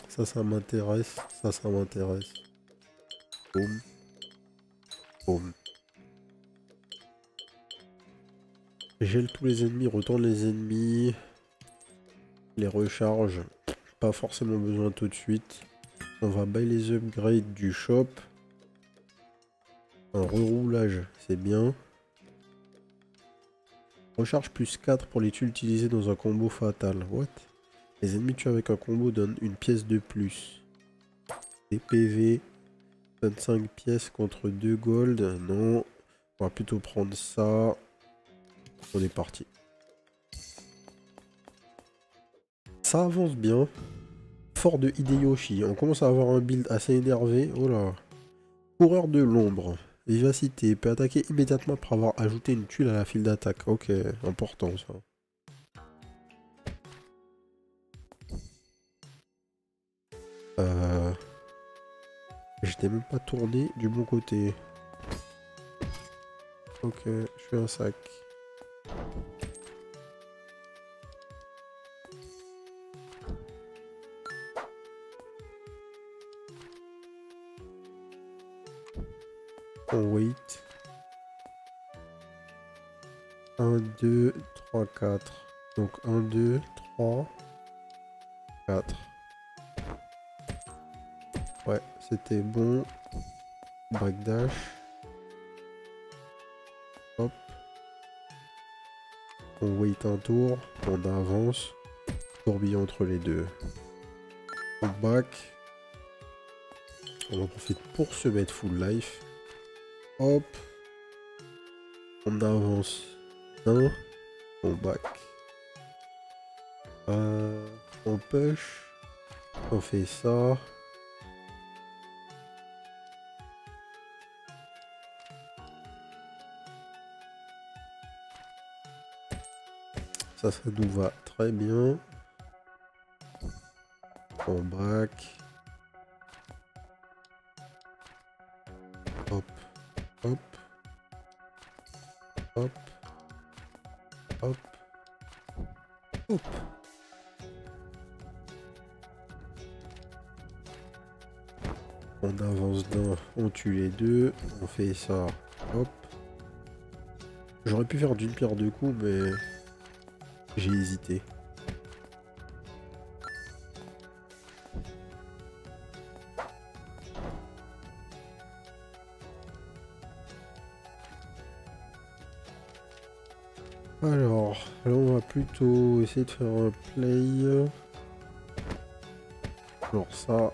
Ça m'intéresse. Ça m'intéresse. Boum. Boum. Gèle tous les ennemis, retourne les ennemis. Les recharge. Pas forcément besoin tout de suite. On va buy les upgrades du shop. Un reroulage, c'est bien. Recharge plus 4 pour les tuiles utilisées dans un combo fatal. What? Les ennemis tués avec un combo donnent une pièce de plus. Des PV. Donne 5 pièces contre 2 gold. Non. On va plutôt prendre ça. On est parti. Ça avance bien. Fort de Hideyoshi. On commence à avoir un build assez énervé. Oh là. Coureur de l'ombre. Vivacité. Peut attaquer immédiatement après avoir ajouté une tuile à la file d'attaque. Ok. Important ça. J'étais même pas tourné du bon côté. Ok. Je fais un sac. On wait. 1, 2, 3, 4. Donc 1, 2, 3, 4. Ouais, c'était bon. Backdash. Hop. On wait un tour. On avance. Tourbillon entre les deux. On back. On en profite pour se mettre full life. Hop. On avance. Un. On back. On push. On fait ça. Ça nous va très bien. On back. Hop. Hop. Hop. Hop. Hop. On avance d'un, on tue les deux, on fait ça, hop. J'aurais pu faire d'une pierre deux coups, mais j'ai hésité. Alors, là on va plutôt essayer de faire un play. Alors ça.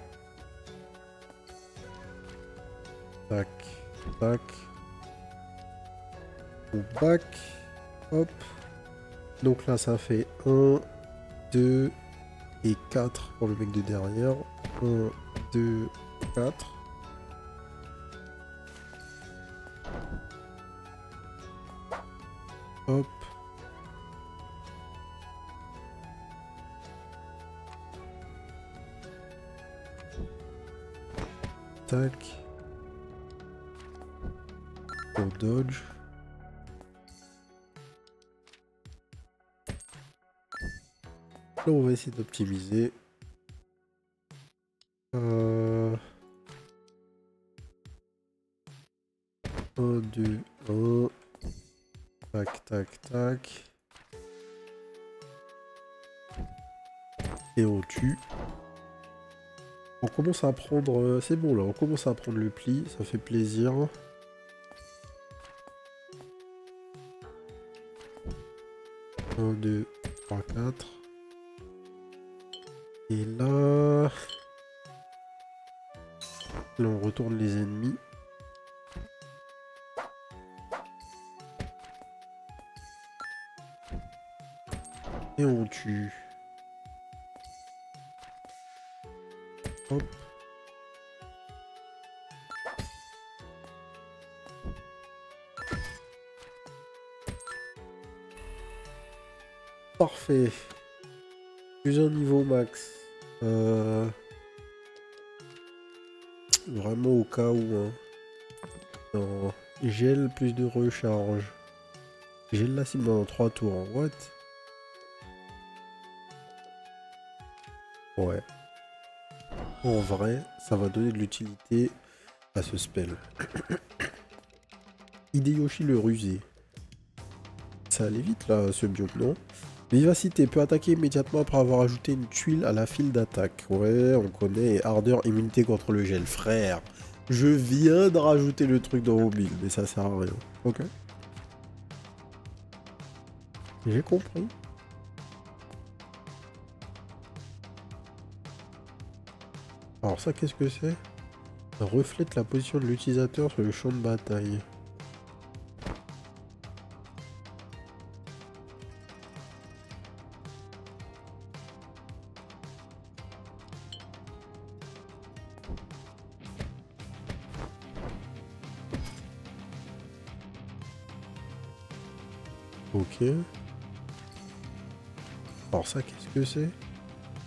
Tac, tac. Au back. Hop. Donc là ça fait 1, 2 et 4 pour le mec de derrière. 1, 2, 4. Hop. Tac. Pour dodge. Là on va essayer d'optimiser. 1, 2, 1. Tac, tac, tac. Et on tue. On commence à prendre... c'est bon là, on commence à prendre le pli, ça fait plaisir. 1, 2, 3, 4. Et là... Là on retourne les ennemis. Et on tue. Hop. Parfait. Plus un niveau max. Vraiment au cas où. Hein. Non. Gel plus de recharge. Gel la cible dans 3 tours. What? Ouais. En vrai, ça va donner de l'utilité à ce spell. Hideyoshi le rusé. Ça allait vite là, ce biome, non? Vivacité peut attaquer immédiatement après avoir ajouté une tuile à la file d'attaque. Ouais, on connaît. Et ardeur, immunité contre le gel. Frère, je viens de rajouter le truc dans mon build, mais ça sert à rien. Ok. J'ai compris. Alors ça, qu'est-ce que c'est? Ça reflète la position de l'utilisateur sur le champ de bataille. Ok. Alors ça, qu'est-ce que c'est?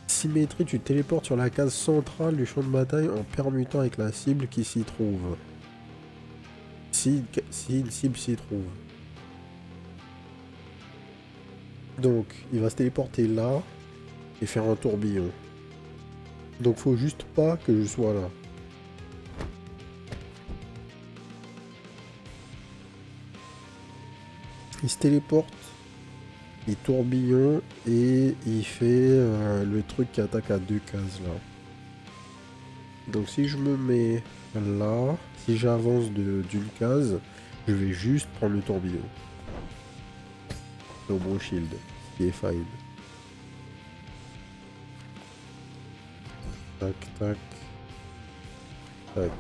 Symétrie, tu téléportes sur la case centrale du champ de bataille en permutant avec la cible qui s'y trouve. Si une cible s'y trouve. Donc, il va se téléporter là et faire un tourbillon. Donc, faut juste pas que je sois là. Il se téléporte, il tourbillon et il fait le truc qui attaque à 2 cases là. Donc si je me mets là, si j'avance d'une case, je vais juste prendre le tourbillon. Au bon shield, ce qui est fine. Tac, tac. Tac.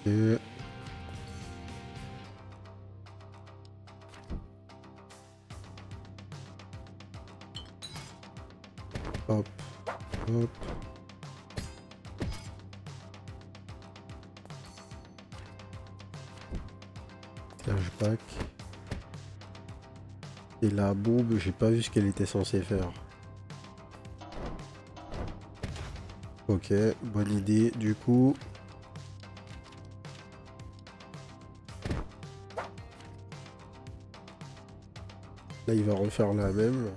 Et... hop, hop. Flashback. Et la boob, j'ai pas vu ce qu'elle était censée faire. Ok, bonne idée. Du coup... là, il va refaire la même.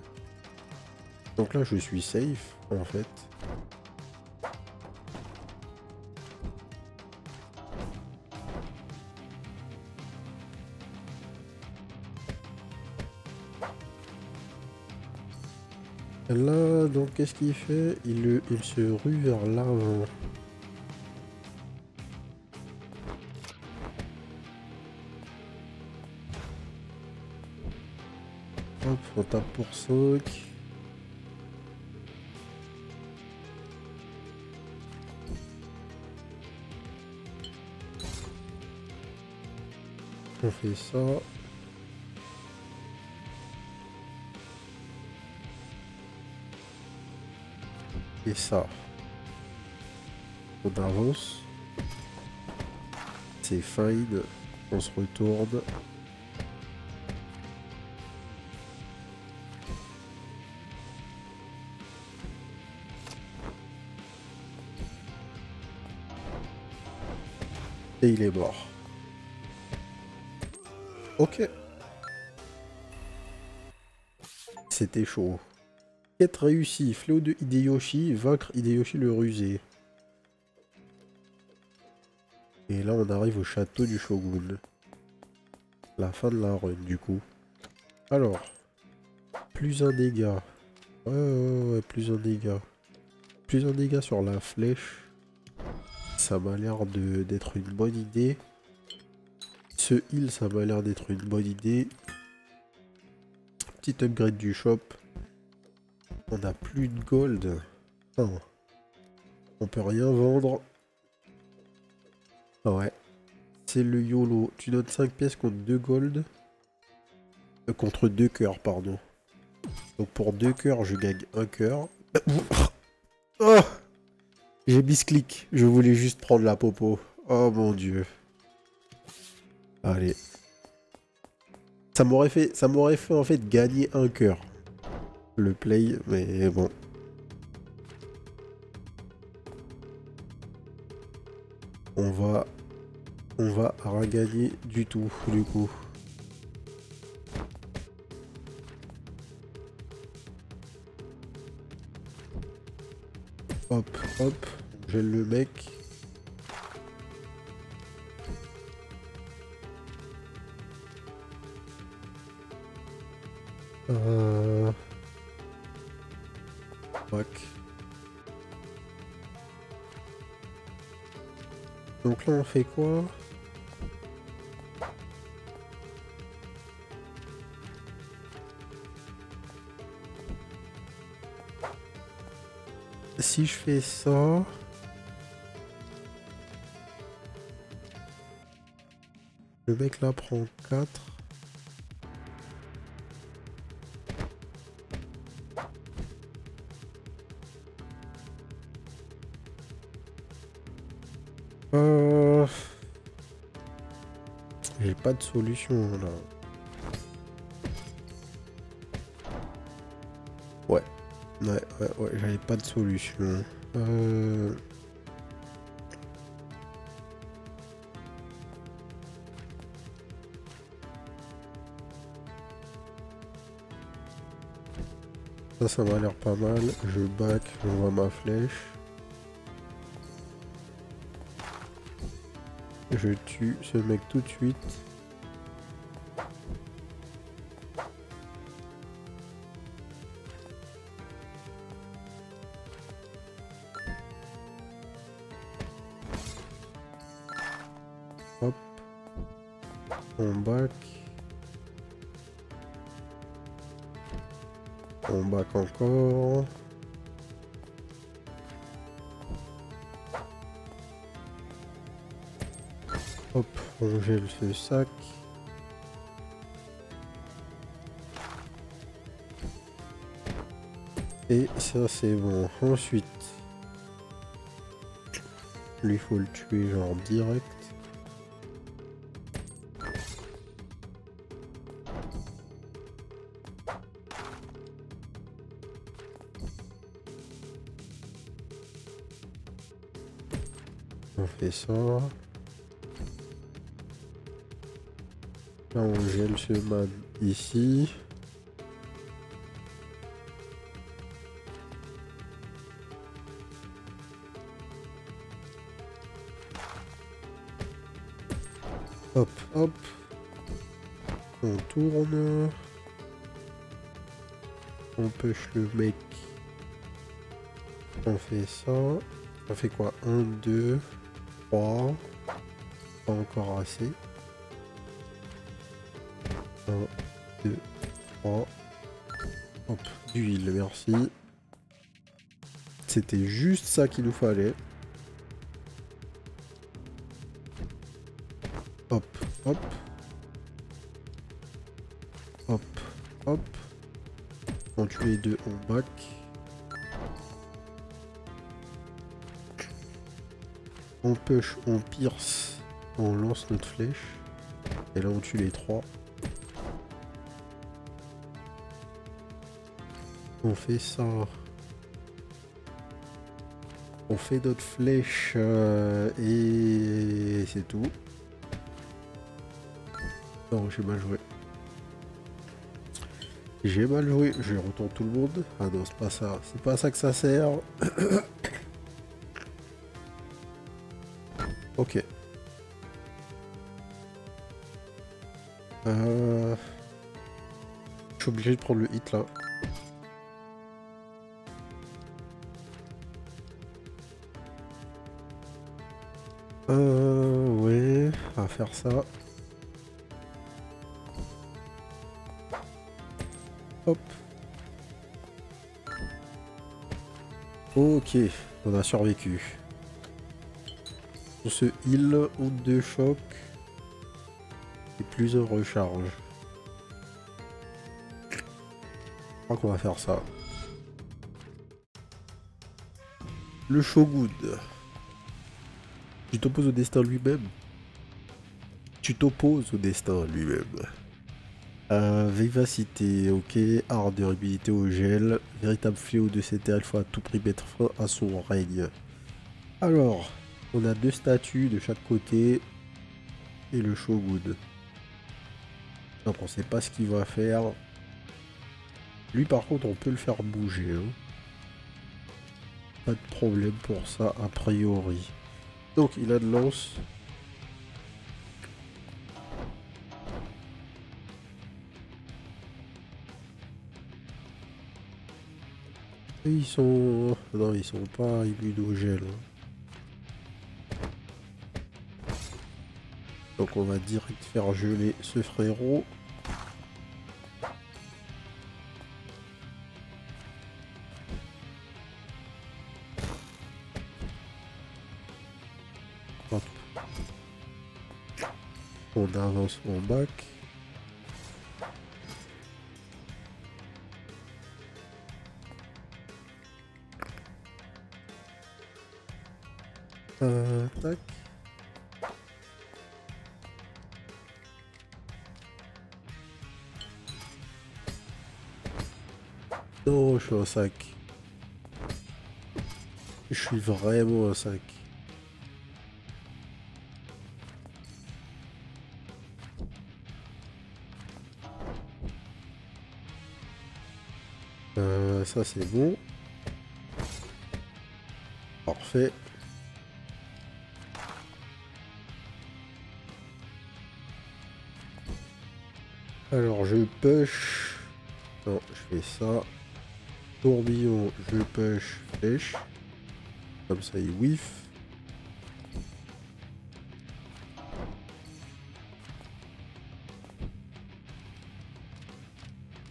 Donc là, je suis safe, en fait. Là, donc, qu'est-ce qu'il fait? Il se rue vers l'avant. Hop, on tape pour 5. On fait ça. Et ça. On avance. C'est fine. On se retourne. Et il est mort. Ok. C'était chaud. Quête réussie. Fléau de Hideyoshi. Vaincre Hideyoshi le rusé. Et là, on arrive au château du Shogun. La fin de la run, du coup. Alors. Plus un dégât. Ouais, plus un dégât. Plus un dégât sur la flèche. Ça m'a l'air d'être une bonne idée. Ce heal, ça m'a l'air d'être une bonne idée. Petit upgrade du shop. On n'a plus de gold. Non. On peut rien vendre. Ouais. C'est le YOLO. Tu donnes 5 pièces contre 2 gold. Contre 2 cœurs, pardon. Donc pour 2 cœurs, je gagne 1 cœur. Oh, j'ai misclick. Je voulais juste prendre la popo. Oh mon dieu. Allez. Ça m'aurait fait en fait gagner 1 cœur. Le play, mais bon. On va rien gagner du tout, du coup. Hop, hop, j'ai le mec. Fuck. Donc là on fait quoi? Si je fais ça... Le mec là prend 4. J'ai pas de solution là. Ouais, j'avais pas de solution. Ça m'a l'air pas mal. Je back, j'envoie ma flèche. Je tue ce mec tout de suite. Hop. On back. On back encore. Hop, on gèle ce sac. Et ça c'est bon. Ensuite, lui faut le tuer genre direct. On fait ça. Là on gèle ce man ici. Hop, hop. On tourne. On push le mec. On fait ça. On fait quoi? 1, 2, 3. Pas encore assez. 1, 2, 3. Hop, d'huile, merci. C'était juste ça qu'il nous fallait. Hop, hop. Hop, hop. On tue les deux, on back. On push, on pierce, on lance notre flèche. Et là on tue les trois. On fait ça. On fait notre flèche et c'est tout. Non, j'ai mal joué. J'ai mal joué. Je retourne tout le monde. Ah non, c'est pas ça. C'est pas à ça que ça sert. Ok. Je suis obligé de prendre le hit là. Ouais, on va faire ça. Hop. Ok, on a survécu. On se heal ou de choc. Et plus un recharge. Je crois qu'on va faire ça. Le Shogun. Tu t'opposes au destin lui-même. Tu t'opposes au destin lui-même. Vivacité, ok. Ardeur, habilité au gel. Véritable fléau de cette terre, il faut à tout prix mettre fin à son règne. Alors, on a deux statues de chaque côté. Et le Shogun. Donc on sait pas ce qu'il va faire. Lui par contre on peut le faire bouger. Hein. Pas de problème pour ça a priori. Donc il a de lance. Et ils sont... Non, ils sont pas immunogènes. Hein. Donc on va direct faire geler ce frérot. Hop. On avance en bac. Tac. Non, je suis un sac. Je suis vraiment un sac. Ça c'est bon. Parfait. Alors je push. Non, je fais ça. Tourbillon, je push, flèche. Comme ça il whiff.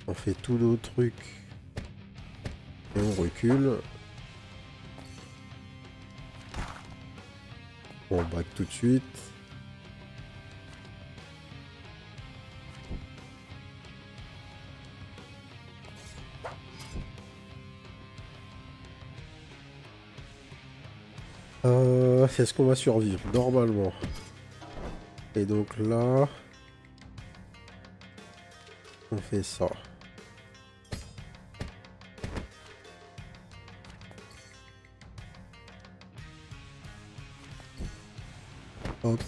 On fait tous nos trucs. Et on recule. On back tout de suite. Est-ce qu'on va survivre? Normalement. Et donc là... On fait ça. Hop.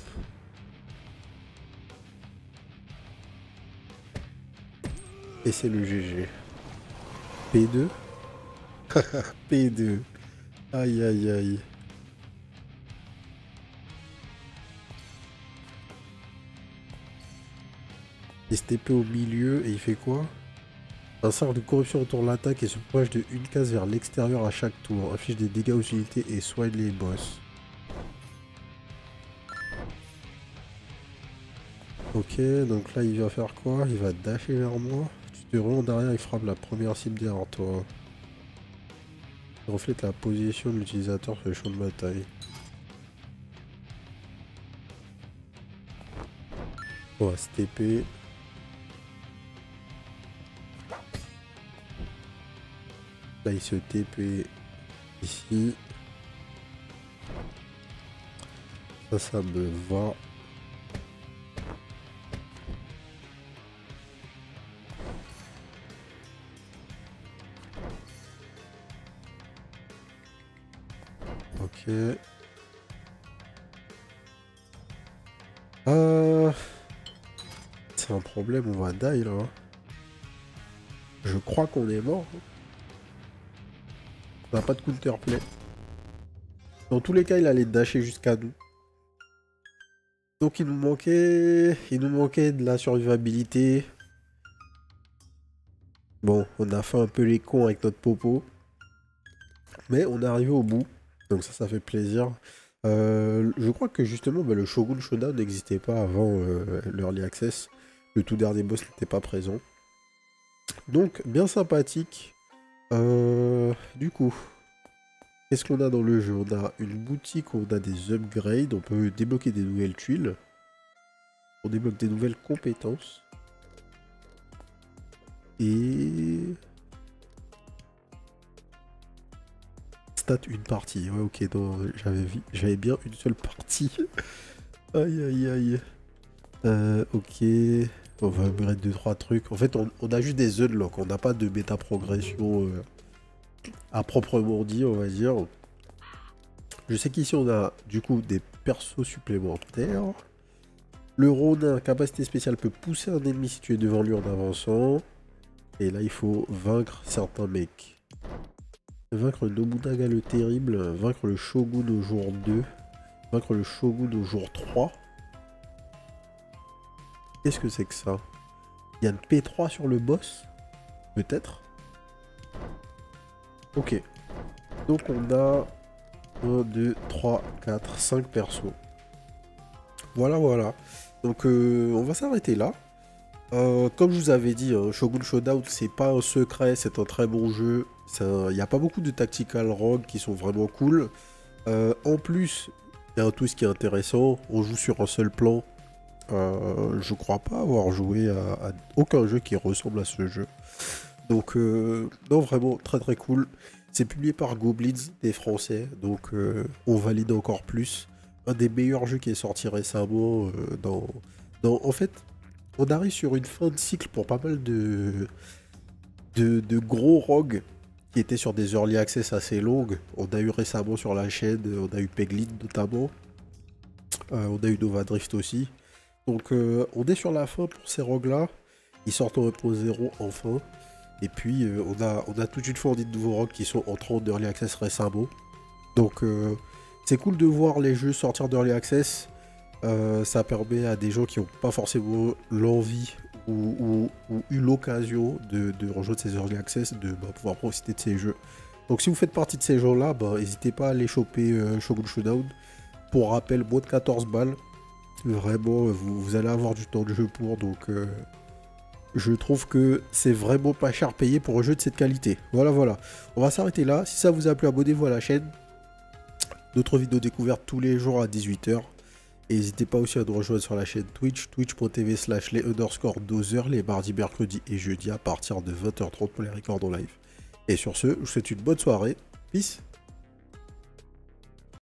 Et c'est le GG. P2. P2. Aïe aïe aïe. Et cet épée au milieu, et il fait quoi? Un cercle de corruption entoure l'attaque et se propage de une case vers l'extérieur à chaque tour. Inflige des dégâts aux unités et soigne les boss. Ok, donc là il va faire quoi? Il va dasher vers moi. Tu Tu remontes derrière, il frappe la première cible derrière toi. Il reflète la position de l'utilisateur sur le champ de bataille. On va se TP. Là, il se TP ici. Ça me va. Ok. C'est un problème, on va die là. Je crois qu'on est mort. On n'a pas de counterplay. Dans tous les cas, il allait dasher jusqu'à nous. Donc il nous manquait de la survivabilité. Bon, on a fait un peu les cons avec notre popo. Mais on est arrivé au bout. Donc ça fait plaisir. Je crois que justement, le Shogun Showdown n'existait pas avant l'Early Access. Le tout dernier boss n'était pas présent. Donc, bien sympathique. Du coup, qu'est-ce qu'on a dans le jeu? On a une boutique où on a des upgrades. On peut débloquer des nouvelles tuiles. On débloque des nouvelles compétences. Et... Stat une partie. Ouais, ok, j'avais bien une seule partie. Aïe, aïe, aïe. Ok. On va upgrade 2-3 trucs. En fait, on a juste des unlocks. On n'a pas de méta progression à proprement dit, on va dire. Je sais qu'ici, on a du coup des persos supplémentaires. Le Ronin, capacité spéciale, peut pousser un ennemi situé devant lui en avançant. Et là, il faut vaincre certains mecs. Vaincre Nobunaga le Terrible, vaincre le Shogun au jour 2, vaincre le Shogun au jour 3. Qu'est-ce que c'est que ça? Il y a une P3 sur le boss? Peut-être? Ok. Donc on a 1, 2, 3, 4, 5 persos. Voilà, voilà. Donc on va s'arrêter là. Comme je vous avais dit, Shogun Showdown, c'est pas un secret, c'est un très bon jeu. Il n'y a pas beaucoup de tactical rogue qui sont vraiment cool. En plus, il y a un twist qui est intéressant. On joue sur un seul plan. Je crois pas avoir joué à aucun jeu qui ressemble à ce jeu. Donc, non, vraiment très très cool. C'est publié par Goblins, des Français. Donc, on valide encore plus. Un des meilleurs jeux qui est sorti récemment. En fait, on arrive sur une fin de cycle pour pas mal de gros rogues qui étaient sur des early access assez longues. On a eu récemment sur la chaîne, on a eu Peglin notamment. On a eu Nova Drift aussi. Donc on est sur la fin pour ces rogues là. Ils sortent en 1.0 enfin. Et puis on a toute une fois de nouveaux rogues qui sont entrés en early access récemment. Donc c'est cool de voir les jeux sortir d'early access. Ça permet à des gens qui n'ont pas forcément l'envie ou eu l'occasion de rejoindre ces early access de pouvoir profiter de ces jeux. Donc si vous faites partie de ces gens-là, n'hésitez pas à aller choper Shogun Showdown. Pour rappel, moins de 14 balles. Vraiment, vous allez avoir du temps de jeu pour. Donc je trouve que c'est vraiment pas cher payé pour un jeu de cette qualité. Voilà, voilà. On va s'arrêter là. Si ça vous a plu, abonnez-vous à la chaîne. D'autres vidéos découvertes tous les jours à 18 h. Et n'hésitez pas aussi à nous rejoindre sur la chaîne Twitch, twitch.tv/les_dozers les mardis, mercredis et jeudis à partir de 20 h 30 pour les records en live. Et sur ce, je vous souhaite une bonne soirée. Peace.